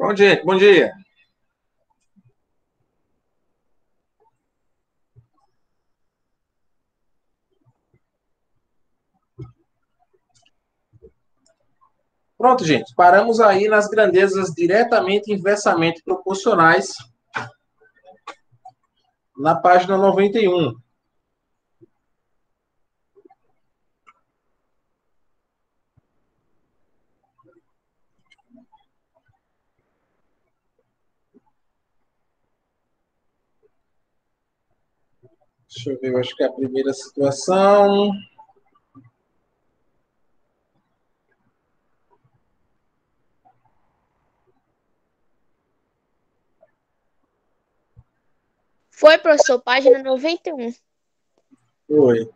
Bom dia, bom dia. Pronto, gente. Paramos aí nas grandezas diretamente e inversamente proporcionais na página 91. Deixa eu ver, eu acho que é a primeira situação. Foi, professor, página 91. Foi.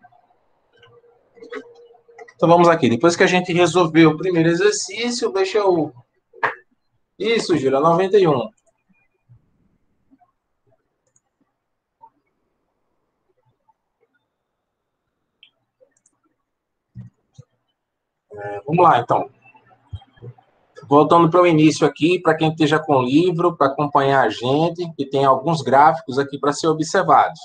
Então vamos aqui. Depois que a gente resolveu o primeiro exercício, deixa eu. Isso, Júlia, 91. Vamos lá, então. Voltando para o início aqui, para quem esteja com o livro, para acompanhar a gente, e tem alguns gráficos aqui para ser observados.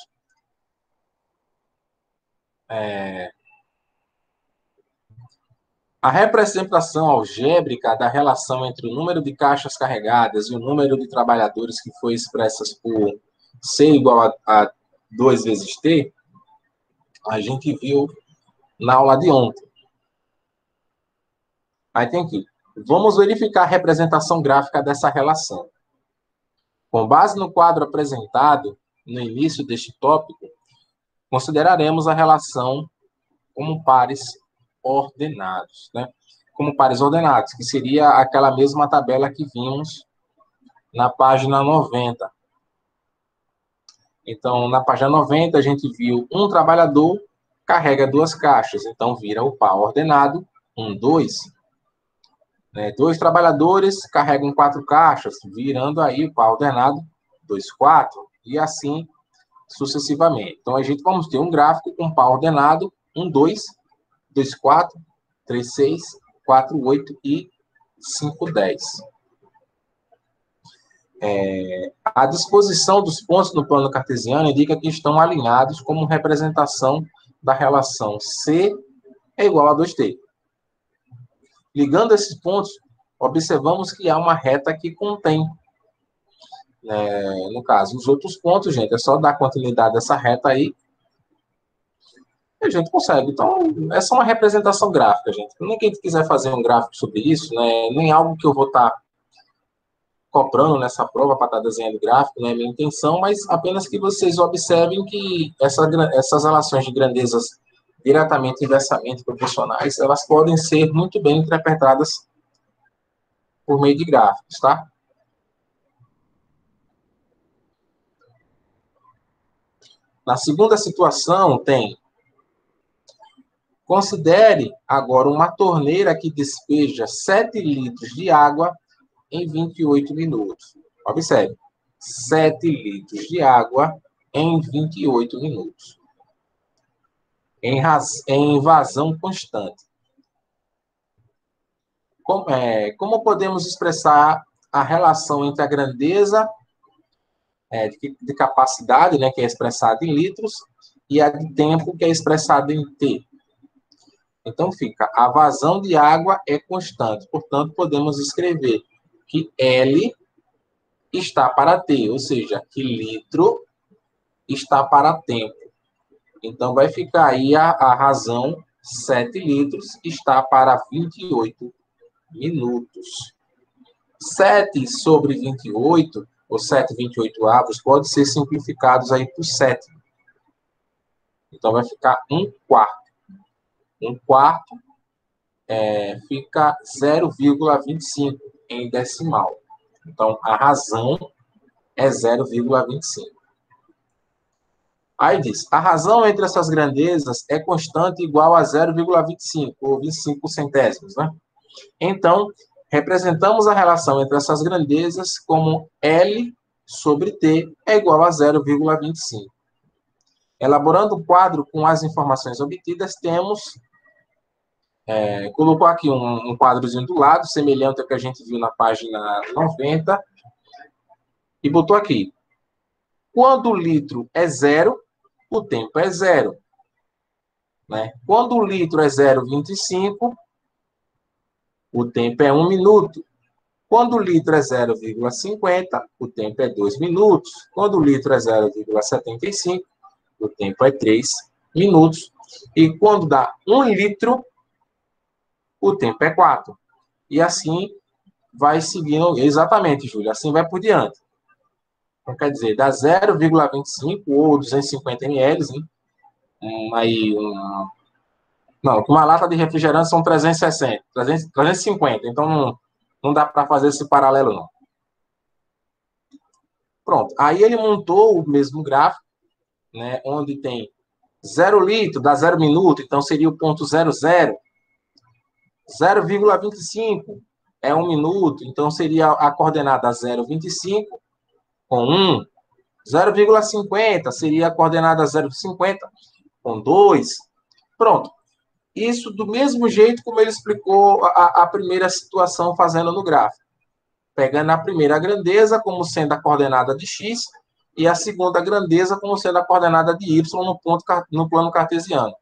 A representação algébrica da relação entre o número de caixas carregadas e o número de trabalhadores que foi expressas por C igual a 2 vezes T, a gente viu na aula de ontem. Aí tem aqui. Vamos verificar a representação gráfica dessa relação. Com base no quadro apresentado no início deste tópico, consideraremos a relação como pares ordenados, né? Como pares ordenados, que seria aquela mesma tabela que vimos na página 90. Então, na página 90, a gente viu um trabalhador carrega duas caixas, então vira o par ordenado 1, 2. Dois trabalhadores carregam quatro caixas, virando aí o par ordenado 2, 4, e assim sucessivamente. Então, a gente vamos ter um gráfico com par ordenado 1, 2, 2, 4, 3, 6, 4, 8 e 5, 10. A disposição dos pontos no plano cartesiano indica que estão alinhados como representação da relação C é igual a 2T. Ligando esses pontos, observamos que há uma reta que contém, no caso, os outros pontos, gente, é só dar continuidade dessa reta aí e a gente consegue. Então, essa é uma representação gráfica, gente. Nem quem quiser fazer um gráfico sobre isso, né, nem algo que eu vou estar cobrando nessa prova para estar desenhando gráfico, não é minha intenção, mas apenas que vocês observem que essas relações de grandezas diretamente e inversamente proporcionais, elas podem ser muito bem interpretadas por meio de gráficos, tá? Na segunda situação, tem: considere agora uma torneira que despeja 7 litros de água em 28 minutos. Observe, 7 litros de água em 28 minutos. Em vazão constante. Como podemos expressar a relação entre a grandeza de capacidade, né, que é expressada em litros, e a de tempo, que é expressada em T? Então, fica, a vazão de água é constante, portanto, podemos escrever que L está para T, ou seja, que litro está para tempo. Então, vai ficar aí a razão 7 litros está para 28 minutos. 7 sobre 28, ou 7 28 avos, pode ser simplificados aí por 7. Então, vai ficar 1 quarto. 1 quarto fica 0,25 em decimal. Então, a razão é 0,25. Aí diz, a razão entre essas grandezas é constante igual a 0,25, ou 25 centésimos, né? Então, representamos a relação entre essas grandezas como L sobre T é igual a 0,25. Elaborando o quadro com as informações obtidas, temos Colocou aqui um quadrozinho do lado, semelhante ao que a gente viu na página 90, e botou aqui. Quando o litro é zero, o tempo é zero. Né? Quando o litro é 0,25, o tempo é 1 minuto. Quando o litro é 0,50, o tempo é 2 minutos. Quando o litro é 0,75, o tempo é 3 minutos. E quando dá 1 litro, o tempo é 4. E assim vai seguindo, exatamente, Júlia, assim vai por diante. Então, quer dizer, dá 0,25 ou 250 ml, hein? Aí, não, uma lata de refrigerante são 360, 350, então não dá para fazer esse paralelo, não. Pronto, aí ele montou o mesmo gráfico, né, onde tem 0 litro, dá 0 minuto, então seria o ponto 00, 0,25 é 1 minuto, então seria a coordenada 0,25 com 1, 0,50 seria a coordenada 0,50 com 2. Pronto. Isso do mesmo jeito como ele explicou a primeira situação fazendo no gráfico. Pegando a primeira grandeza como sendo a coordenada de x e a segunda grandeza como sendo a coordenada de y no plano cartesiano.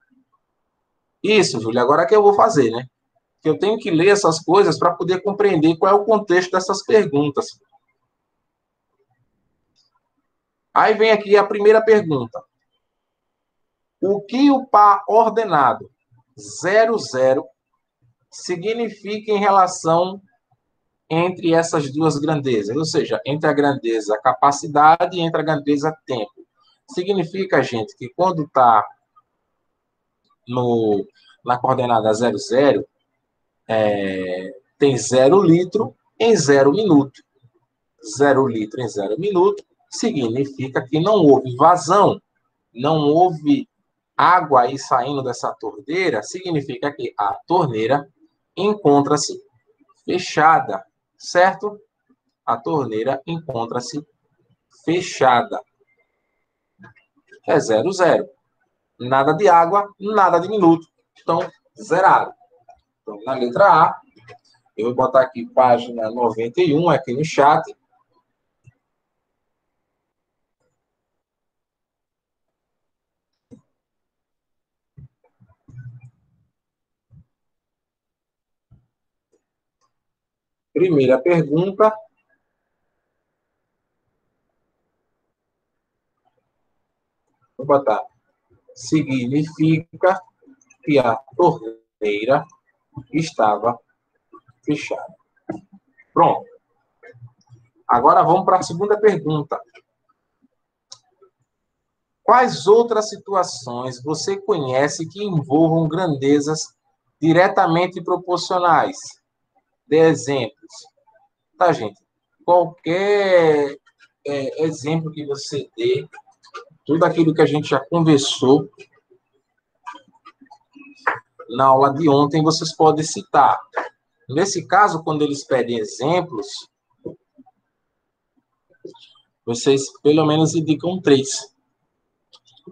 Isso, Júlia, agora que eu vou fazer, né? Que eu tenho que ler essas coisas para poder compreender qual é o contexto dessas perguntas. Aí vem aqui a primeira pergunta. O que o par ordenado 0, 0 significa em relação entre essas duas grandezas? Ou seja, entre a grandeza capacidade e entre a grandeza tempo. Significa, gente, que quando está na coordenada 0, 0, tem 0 litro em 0 minuto. 0 litro em 0 minuto significa que não houve vazão, não houve água aí saindo dessa torneira, significa que a torneira encontra-se fechada, certo? A torneira encontra-se fechada. É 0, 0. Nada de água, nada de minuto. Então, zerado. Então, na letra A, eu vou botar aqui página 91 aqui no chat. Primeira pergunta. Vou botar. Significa que a torneira estava fechada. Pronto. Agora vamos para a segunda pergunta. Quais outras situações você conhece que envolvam grandezas diretamente proporcionais? Dê exemplos. Tá, gente? Qualquer exemplo que você dê, tudo aquilo que a gente já conversou na aula de ontem, vocês podem citar. Nesse caso, quando eles pedem exemplos, vocês pelo menos indicam 3.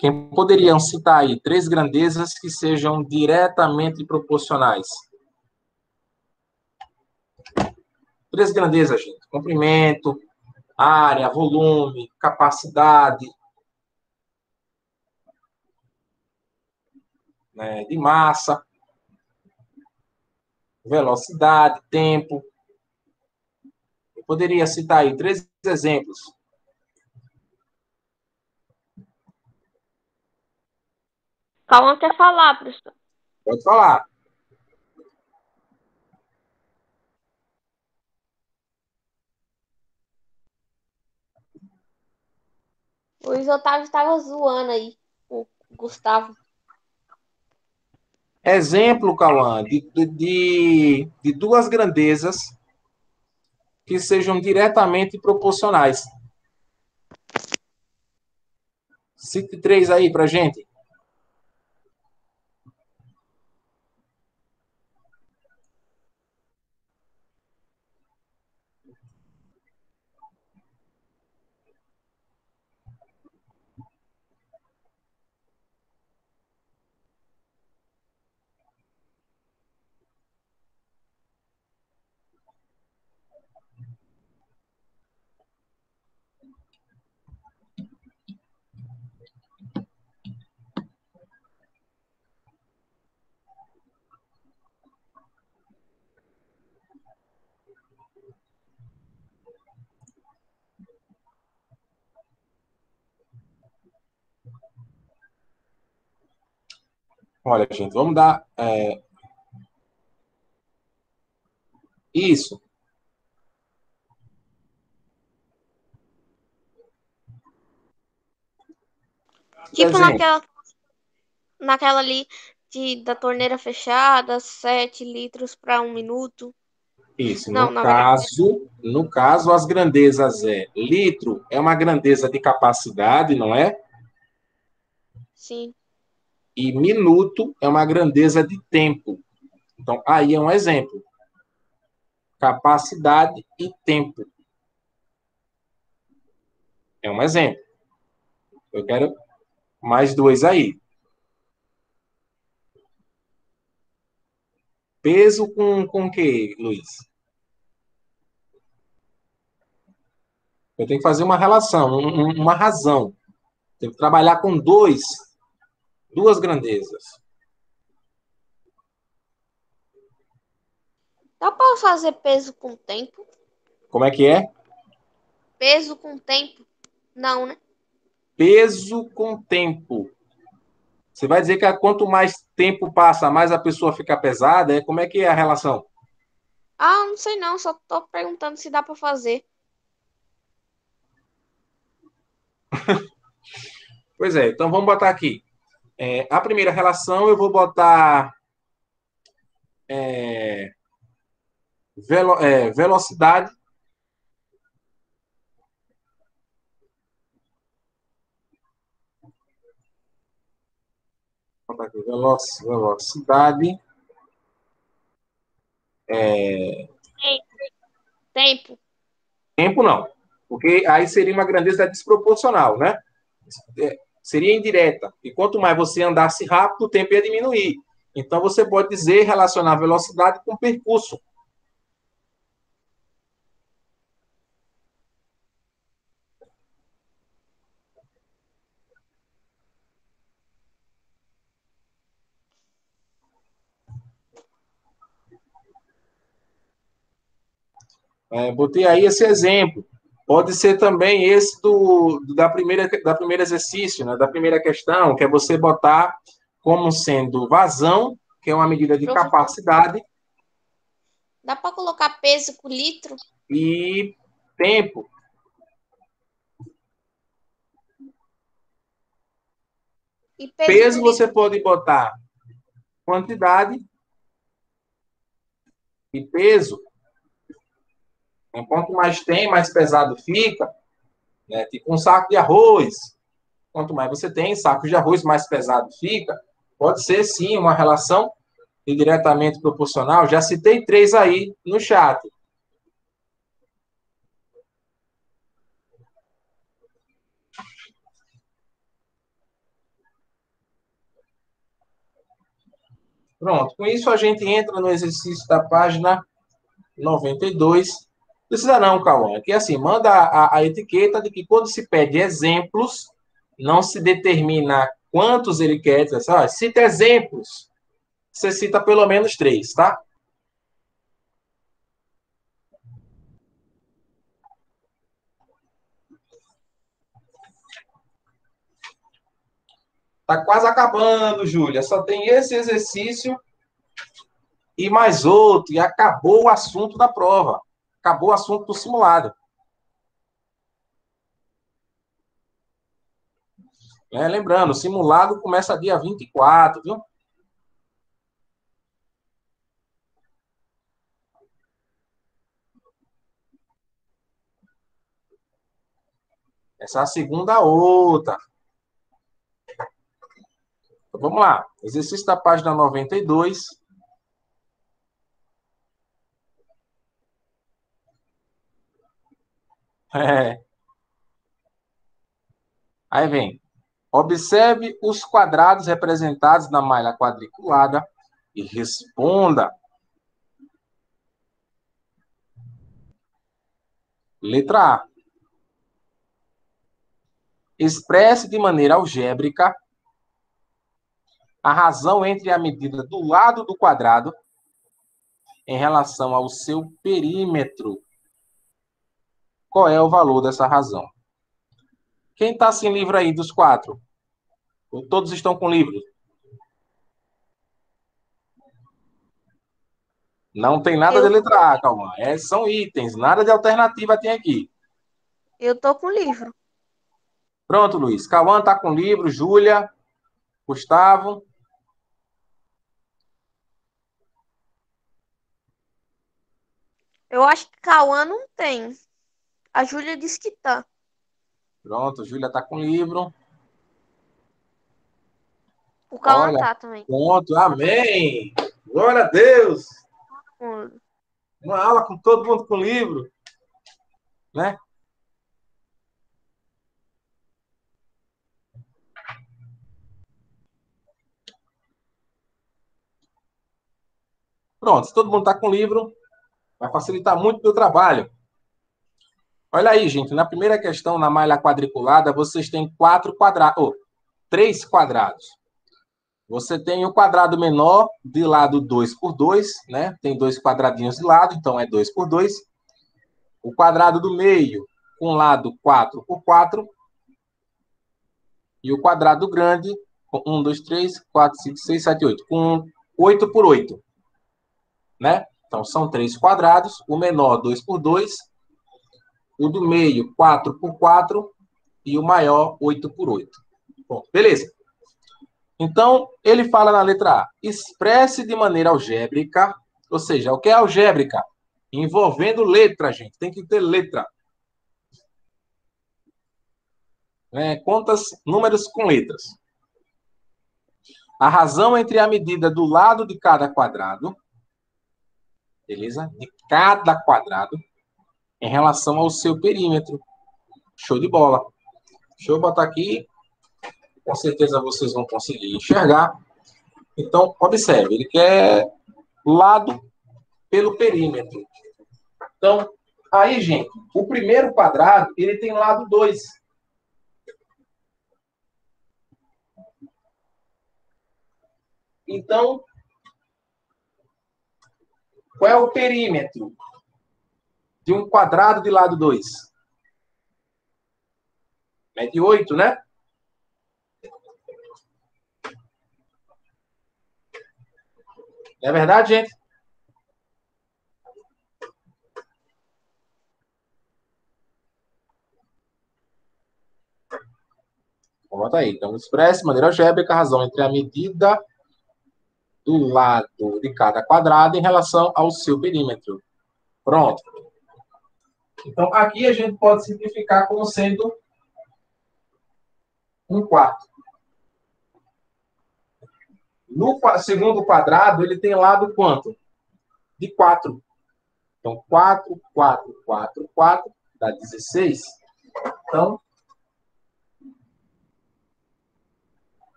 Quem poderiam citar aí 3 grandezas que sejam diretamente proporcionais? 3 grandezas, gente. Comprimento, área, volume, capacidade, né, de massa, velocidade, tempo. Eu poderia citar aí 3 exemplos. Calma, quer falar, professor? Pode falar. O Luiz Otávio estava zoando aí, o Gustavo. Exemplo, Cauã, de 2 grandezas que sejam diretamente proporcionais. Cite 3 aí para gente. Olha, gente, vamos dar isso. Por Tipo exemplo, naquela ali da torneira fechada, 7 litros para 1 minuto. isso. Não, na verdade, No caso, as grandezas litro é uma grandeza de capacidade, não é? sim. E minuto é uma grandeza de tempo. Então, aí é um exemplo. Capacidade e tempo. É um exemplo. Eu quero mais dois aí. Peso com o quê, Luiz? Eu tenho que fazer uma relação, uma razão. Tenho que trabalhar com duas grandezas. Dá para fazer peso com tempo? Como é que é? Peso com tempo? Não, né? Peso com tempo. Você vai dizer que quanto mais tempo passa, mais a pessoa fica pesada? Como é que é a relação? Ah, não sei não, só tô perguntando se dá para fazer. Pois é, então vamos botar aqui. A primeira relação eu vou botar velocidade. Vou botar aqui, velocidade. Tempo. Tempo não, porque aí seria uma grandeza desproporcional, né? Seria indireta. E quanto mais você andasse rápido, o tempo ia diminuir. Então você pode dizer relacionar velocidade com percurso. Botei aí esse exemplo. Pode ser também esse da primeira exercício, né? Da primeira questão, que é você botar como sendo vazão, que é uma medida de Professor, capacidade, dá para colocar peso com litro? e tempo. E peso com Peso você litro? pode botar quantidade e peso. Quanto mais tem, mais pesado fica. Né? Tipo um saco de arroz. Quanto mais você tem, sacos de arroz, mais pesado fica. Pode ser, sim, uma relação diretamente proporcional. Já citei três aí no chat. Pronto. Com isso, a gente entra no exercício da página 92. Precisa não, Cauã. Que assim, manda a etiqueta de que quando se pede exemplos, não se determina quantos ele quer. Diz assim, cita exemplos. Você cita pelo menos três, tá? Tá quase acabando, Júlia. Só tem esse exercício e mais outro. E acabou o assunto da prova. Acabou o assunto do simulado. Lembrando, o simulado começa dia 24, viu? Essa é a segunda outra. Então, vamos lá. Exercício da página 92. É. Aí vem. Observe os quadrados representados na malha quadriculada e responda. Letra A. Expresse de maneira algébrica a razão entre a medida do lado do quadrado em relação ao seu perímetro. Qual é o valor dessa razão? Quem está sem livro aí dos quatro? Todos estão com livro? Não tem nada de Eu, letra A, Cauã. São itens, nada de alternativa tem aqui. eu tô com o livro. Pronto, Luiz. Cauã está com o livro, Júlia, Gustavo. Eu acho que Cauã não tem. A Júlia disse que tá. Pronto, Júlia está com o livro. O Cauã Olha, tá também. pronto, amém. Glória a Deus. Hum. Uma aula com todo mundo com livro, né? Pronto, se todo mundo está com livro, vai facilitar muito o meu trabalho. Olha aí, gente, na primeira questão, na malha quadriculada, vocês têm três quadrados. Você tem o quadrado menor de lado 2 por 2, né? Tem dois quadradinhos de lado, então é 2 por 2. O quadrado do meio com lado 4 por 4. E o quadrado grande com 1, 2, 3, 4, 5, 6, 7, 8. Com 8 por 8, né? Então são três quadrados. O menor 2 por 2. O do meio 4 por 4. E o maior 8 por 8. Bom, beleza. Então, ele fala na letra A, expresse de maneira algébrica, ou seja, o que é algébrica? Envolvendo letra, gente, tem que ter letra. Né? Contas, números com letras. A razão entre a medida do lado de cada quadrado, beleza? De cada quadrado, em relação ao seu perímetro. Show de bola. Deixa eu botar aqui, com certeza vocês vão conseguir enxergar. Então, observe, ele quer lado pelo perímetro. Então, aí, gente, o primeiro quadrado, ele tem lado 2. Então, qual é o perímetro de um quadrado de lado 2? Mede 8, né? Não é verdade, gente? Então, bota aí. Então, expresse de maneira algébrica a razão entre a medida do lado de cada quadrado em relação ao seu perímetro. Pronto. Então, aqui a gente pode simplificar como sendo um quarto. No segundo quadrado, ele tem lado quanto? De 4. Então, 4, 4, 4, 4 dá 16. Então,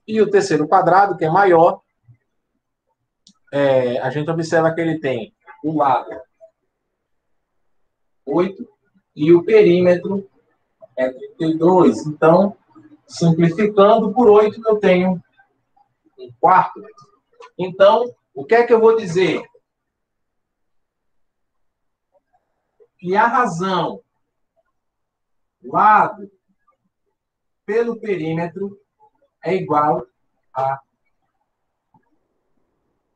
e o terceiro quadrado, que é maior, a gente observa que ele tem o lado 8 e o perímetro é 32. Então, simplificando por 8, eu tenho um quarto. Então, o que é que eu vou dizer? Que a razão lado pelo perímetro é igual a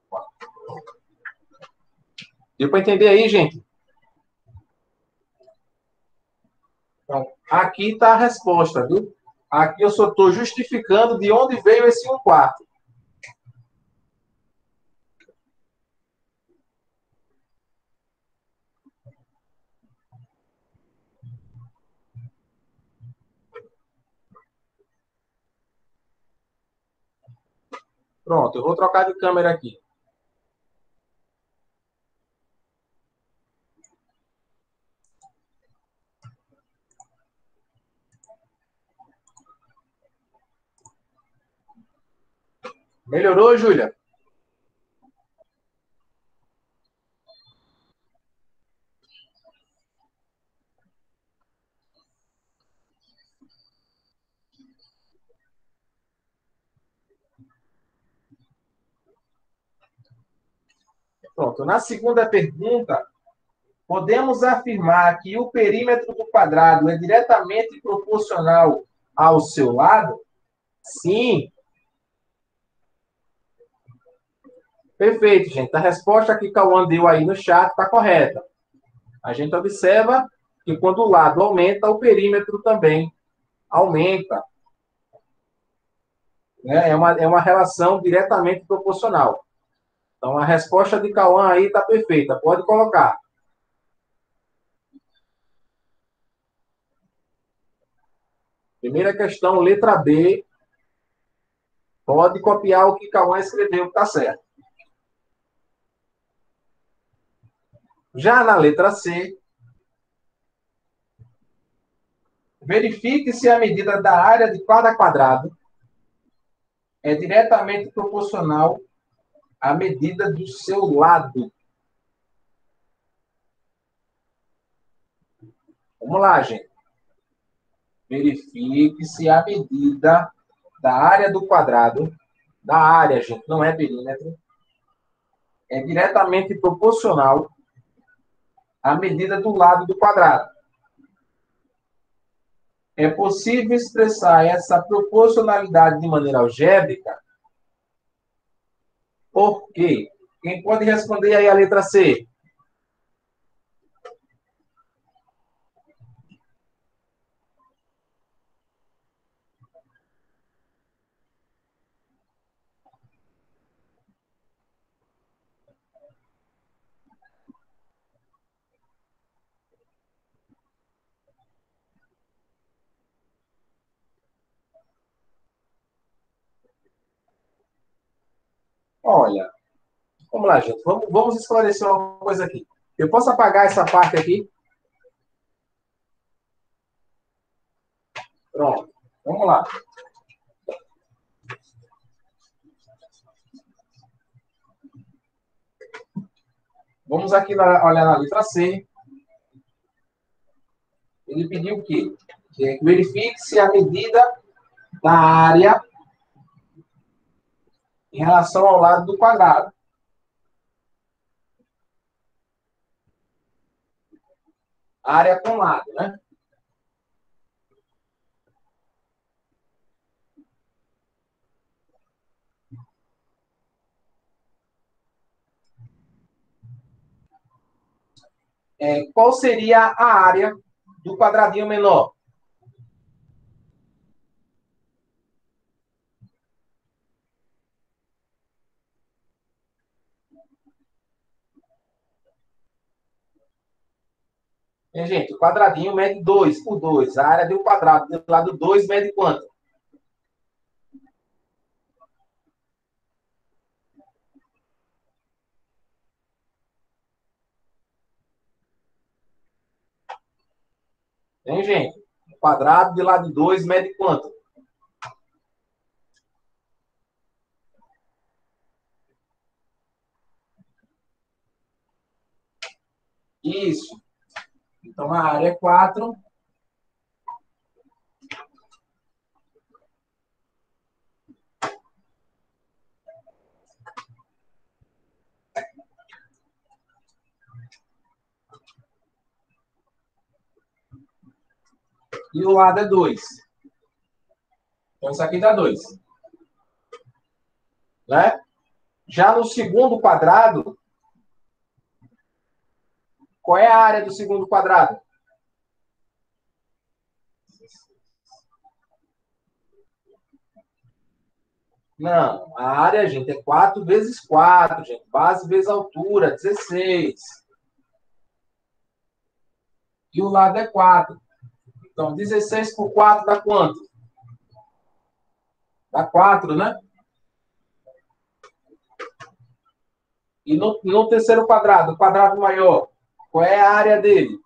4. Deu para entender aí, gente? Então, aqui está a resposta, viu? Aqui eu só estou justificando de onde veio esse um quarto. Pronto, eu vou trocar de câmera aqui. Melhorou, Júlia? Pronto. Na segunda pergunta, podemos afirmar que o perímetro do quadrado é diretamente proporcional ao seu lado? Sim. Perfeito, gente. A resposta que Cauã deu aí no chat está correta. A gente observa que quando o lado aumenta, o perímetro também aumenta. Né? É uma relação diretamente proporcional. Então, a resposta de Cauã aí está perfeita. Pode colocar. Primeira questão, letra B. Pode copiar o que Cauã escreveu, que está certo. Já na letra C, verifique se a medida da área de cada quadrado é diretamente proporcional à medida do seu lado. Vamos lá, gente. Verifique se a medida da área do quadrado, da área, gente, não é perímetro, é diretamente proporcional à medida do lado do quadrado. É possível expressar essa proporcionalidade de maneira algébrica? Por quê? Quem pode responder aí a letra C? Olha, vamos lá, gente. Vamos esclarecer uma coisa aqui. Eu posso apagar essa parte aqui? Pronto. Vamos lá. Vamos aqui olhar na letra C. Ele pediu o quê? Que verifique se a medida da área em relação ao lado do quadrado. Área com lado, né? Qual seria a área do quadradinho menor? Gente, o quadradinho mede 2 por 2. A área do quadrado do lado 2 mede quanto? Hein, gente? O quadrado do lado 2 mede quanto? Isso. Então, a área é 4. E o lado é 2. Então, isso aqui dá 2. Né? Já no segundo quadrado, qual é a área do segundo quadrado? Não, a área, gente, é 4 vezes 4, gente. Base vezes altura, 16. E o lado é 4. Então, 16 por 4 dá quanto? Dá 4, né? E no terceiro quadrado, o quadrado maior, qual é a área dele?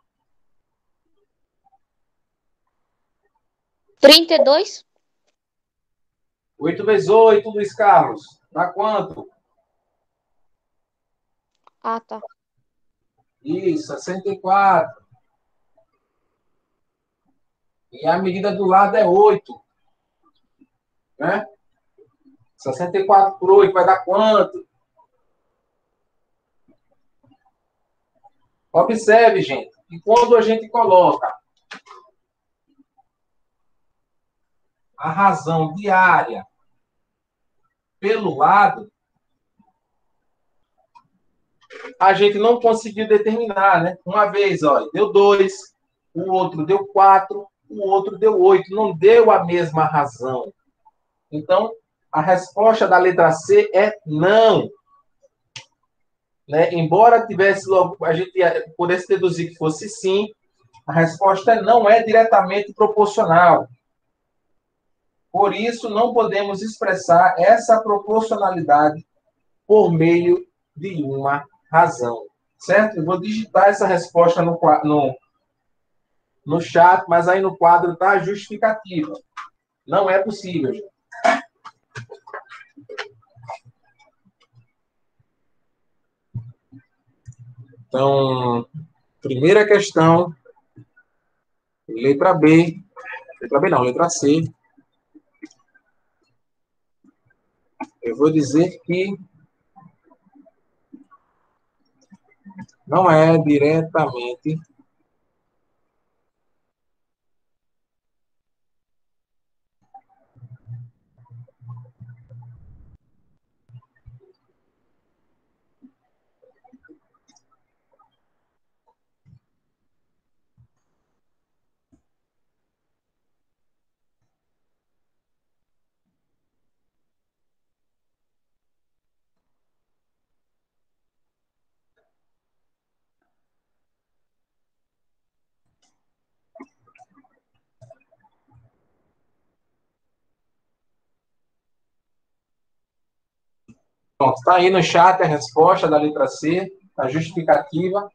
32? 8 vezes 8, Luiz Carlos. Dá quanto? Ah, tá. Isso, 64. E a medida do lado é 8. Né? 64 por 8 vai dar quanto? Observe, gente, que quando a gente coloca a razão diária pelo lado, a gente não conseguiu determinar, né? Uma vez, olha, deu 2, o outro deu 4, o outro deu 8, não deu a mesma razão. Então, a resposta da letra C é não. Né? Embora tivesse logo, a gente pudesse deduzir que fosse sim, a resposta não é diretamente proporcional. Por isso, não podemos expressar essa proporcionalidade por meio de uma razão. Certo? Eu vou digitar essa resposta no chat, mas aí no quadro está justificativa. Não é possível, gente. Então, primeira questão, letra B. Letra B não, letra C. Eu vou dizer que não é diretamente Pronto, está aí no chat a resposta da letra C, a justificativa.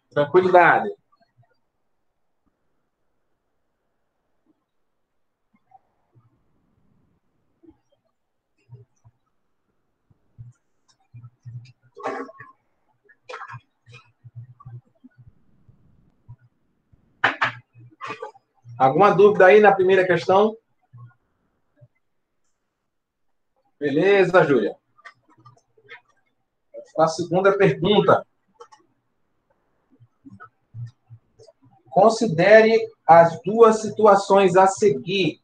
Tranquilidade. Alguma dúvida aí na primeira questão? Beleza, Júlia. A segunda pergunta. Considere as duas situações a seguir.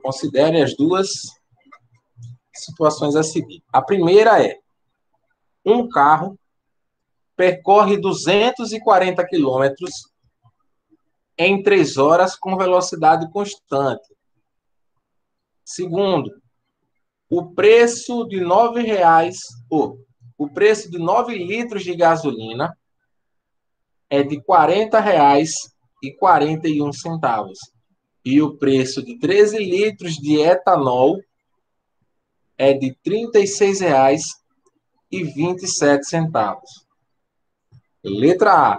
Considere as duas situações a seguir. A primeira é: um carro percorre 240 quilômetros em 3 horas com velocidade constante. Segundo, o preço de R$ 9, o preço de 9 litros de gasolina é de R$ 40,41. E o preço de 13 litros de etanol é de R$ 36,27. Letra A.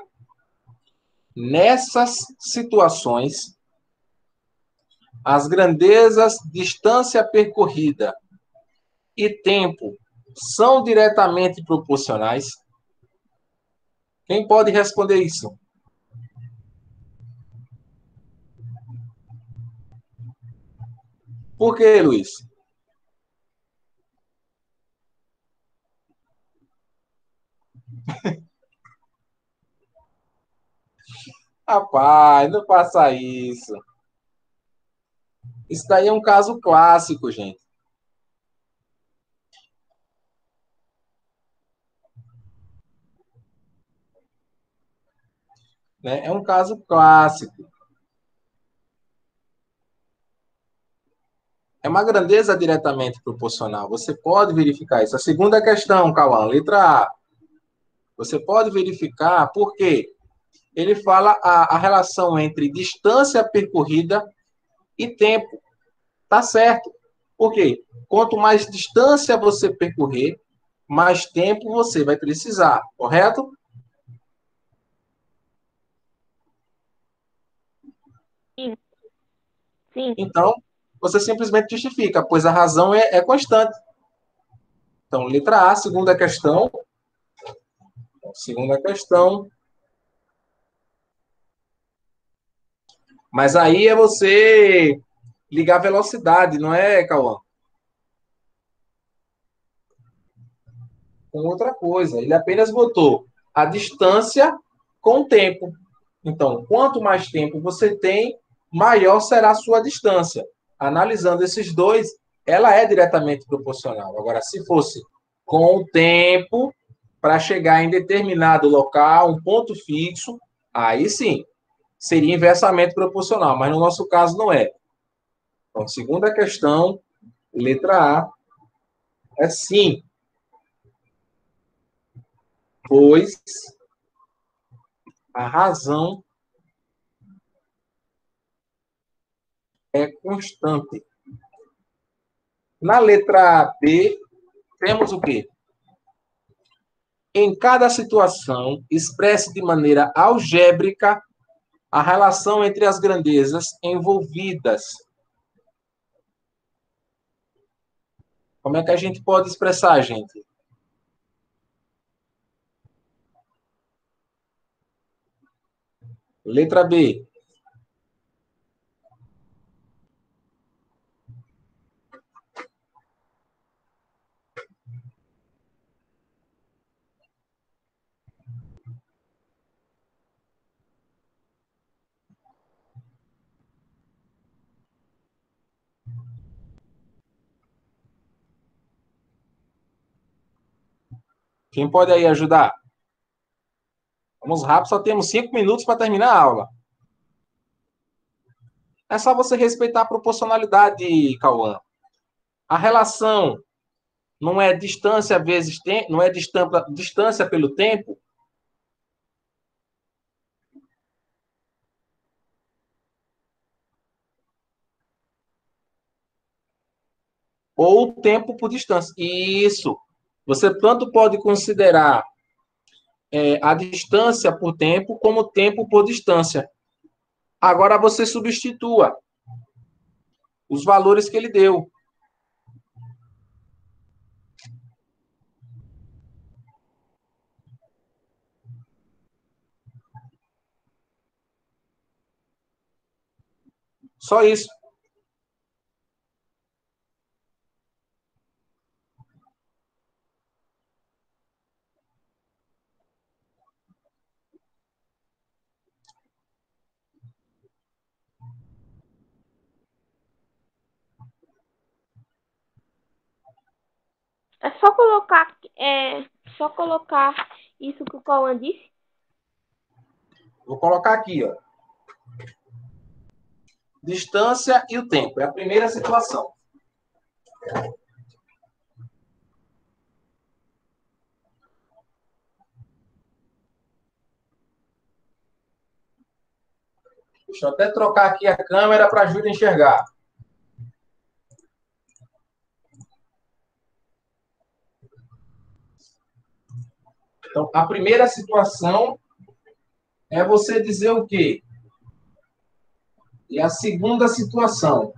Nessas situações, as grandezas, distância percorrida e tempo são diretamente proporcionais? Quem pode responder isso? Por quê, Luiz? Rapaz, não faça isso. Isso daí é um caso clássico, gente. Né? É um caso clássico. É uma grandeza diretamente proporcional. Você pode verificar isso. A segunda questão, Cauã, letra A. Você pode verificar por quê? Ele fala a relação entre distância percorrida e tempo. Tá certo. Por quê? Quanto mais distância você percorrer, mais tempo você vai precisar, correto? Sim, sim. Então, você simplesmente justifica, pois a razão é constante. Então, letra A, segunda questão. Segunda questão. Mas aí é você ligar a velocidade, não é, Cauã? Com outra coisa. Ele apenas botou a distância com o tempo. Então, quanto mais tempo você tem, maior será a sua distância. Analisando esses dois, ela é diretamente proporcional. Agora, se fosse com o tempo para chegar em determinado local, um ponto fixo, aí sim, seria inversamente proporcional, mas no nosso caso não é. Então, segunda questão, letra A, é sim, pois a razão é constante. Na letra B, temos o quê? Em cada situação, expresse de maneira algébrica a relação entre as grandezas envolvidas. Como é que a gente pode expressar, gente? Letra B. Quem pode aí ajudar? Vamos rápido, só temos 5 minutos para terminar a aula. É só você respeitar a proporcionalidade, Cauã. A relação não é distância vezes tempo, não é distância pelo tempo, ou tempo por distância. Isso. Você tanto pode considerar a distância por tempo, como tempo por distância. Agora você substitua os valores que ele deu. Só isso. Só colocar isso que o Cauã disse. Vou colocar aqui, ó. Distância e o tempo. É a primeira situação. Deixa eu até trocar aqui a câmera para ajudar a enxergar. Então, a primeira situação é você dizer o quê? E a segunda situação.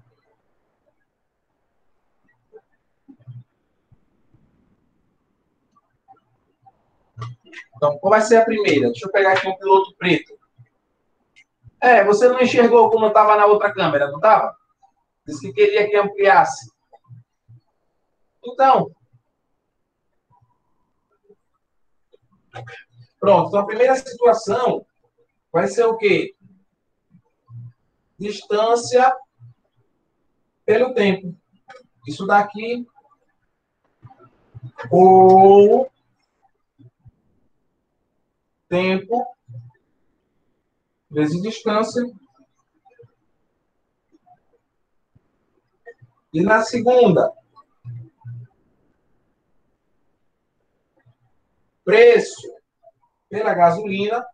Então, qual vai ser a primeira? Deixa eu pegar aqui um piloto preto. Você não enxergou como estava na outra câmera, não estava? Disse que queria que ampliasse. Então, pronto. Então, a primeira situação vai ser o quê? Distância pelo tempo. Isso daqui, ou tempo vezes distância. E na segunda, preço pela gasolina,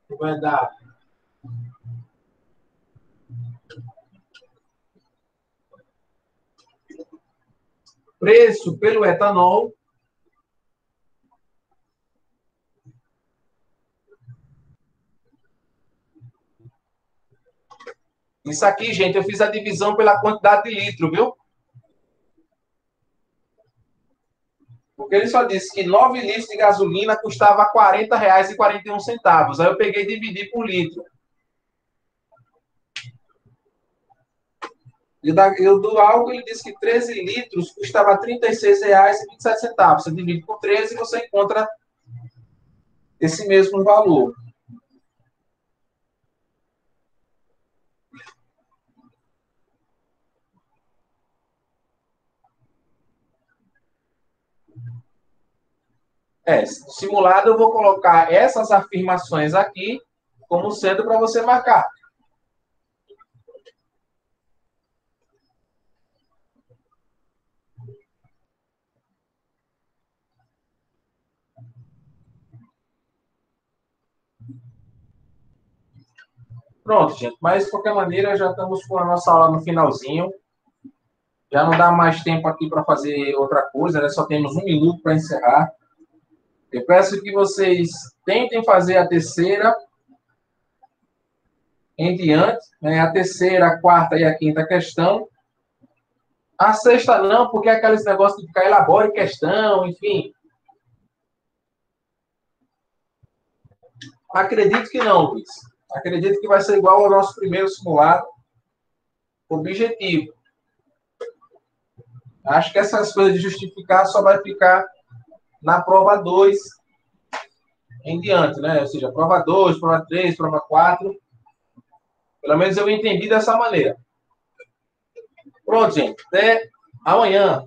que vai dar preço pelo etanol. Isso aqui, gente, eu fiz a divisão pela quantidade de litro, viu? Porque ele só disse que 9 litros de gasolina custava R$ 40,41. Aí eu peguei e dividi por litro. E o do álcool, ele disse que 13 litros custava R$ 36,27. Você divide por 13 e você encontra esse mesmo valor. Simulado eu vou colocar essas afirmações aqui como sendo para você marcar. Pronto, gente. Mas, de qualquer maneira, já estamos com a nossa aula no finalzinho. Já não dá mais tempo aqui para fazer outra coisa, né? Só temos 1 minuto para encerrar. Eu peço que vocês tentem fazer a terceira em diante, né? A terceira, a quarta e a quinta questão. A sexta não, porque é aqueles negócios de ficar elabore questão, enfim. Acredito que não, Luiz. Acredito que vai ser igual ao nosso primeiro simulado. Objetivo. Acho que essas coisas de justificar só vai ficar na prova 2 em diante, né? Ou seja, prova 2, prova 3, prova 4. Pelo menos eu entendi dessa maneira. Pronto, gente. Até amanhã.